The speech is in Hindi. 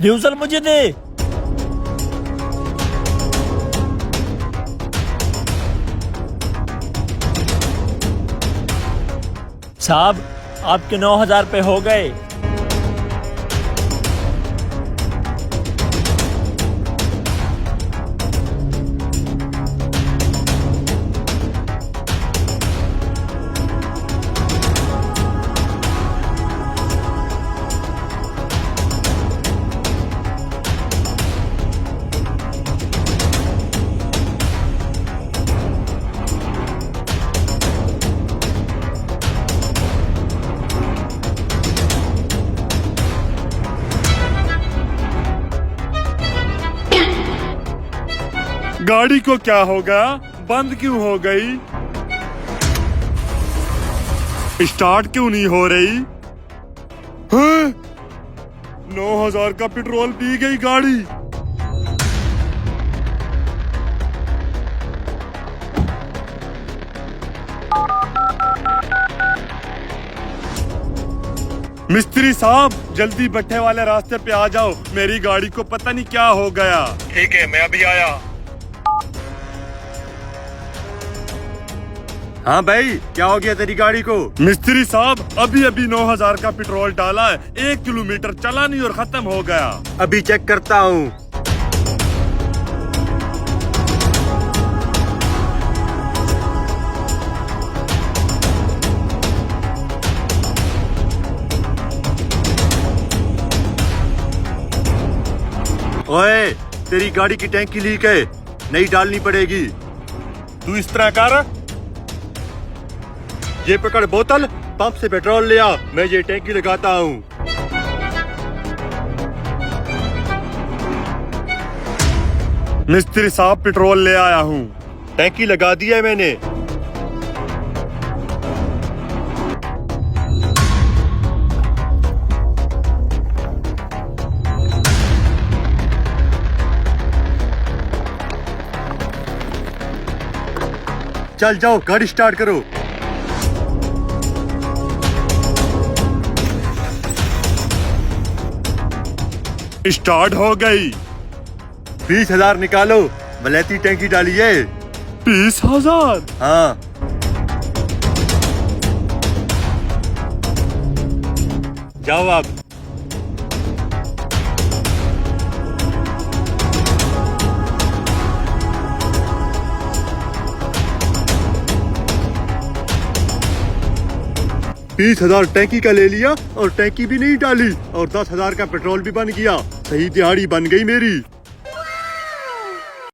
फ्यूजल मुझे दे। साहब आपके 9,000 रुपये हो गए। गाड़ी को क्या होगा? बंद क्यों हो गई? स्टार्ट क्यों नहीं हो रही? हैं? 9,000 का पेट्रोल पी गई गाड़ी। मिस्त्री साहब जल्दी भट्टे वाले रास्ते पे आ जाओ, मेरी गाड़ी को पता नहीं क्या हो गया। ठीक है, मैं अभी आया। हाँ भाई, क्या हो गया तेरी गाड़ी को? मिस्त्री साहब अभी अभी 9,000 का पेट्रोल डाला है, 1 किलोमीटर चला नहीं और खत्म हो गया। अभी चेक करता हूँ। ओए, तेरी गाड़ी की टैंकी लीक है, नई डालनी पड़ेगी। तू इस तरह कर, ये पकड़ बोतल, पंप से पेट्रोल ले आ, मैं ये टैंकी लगाता हूँ। मिस्त्री साहब पेट्रोल ले आया हूँ। टैंकी लगा दी है मैंने। चल जाओ, गाड़ी स्टार्ट करो। स्टार्ट हो गई। 20,000 निकालो, वलेती टैंकी डाली है। 20,000? हाँ। जाओ अब। बीस 20,000 टैंकी का ले लिया और टैंकी भी नहीं डाली और 10,000 का पेट्रोल भी बन गया। सही दिहाड़ी बन गई मेरी।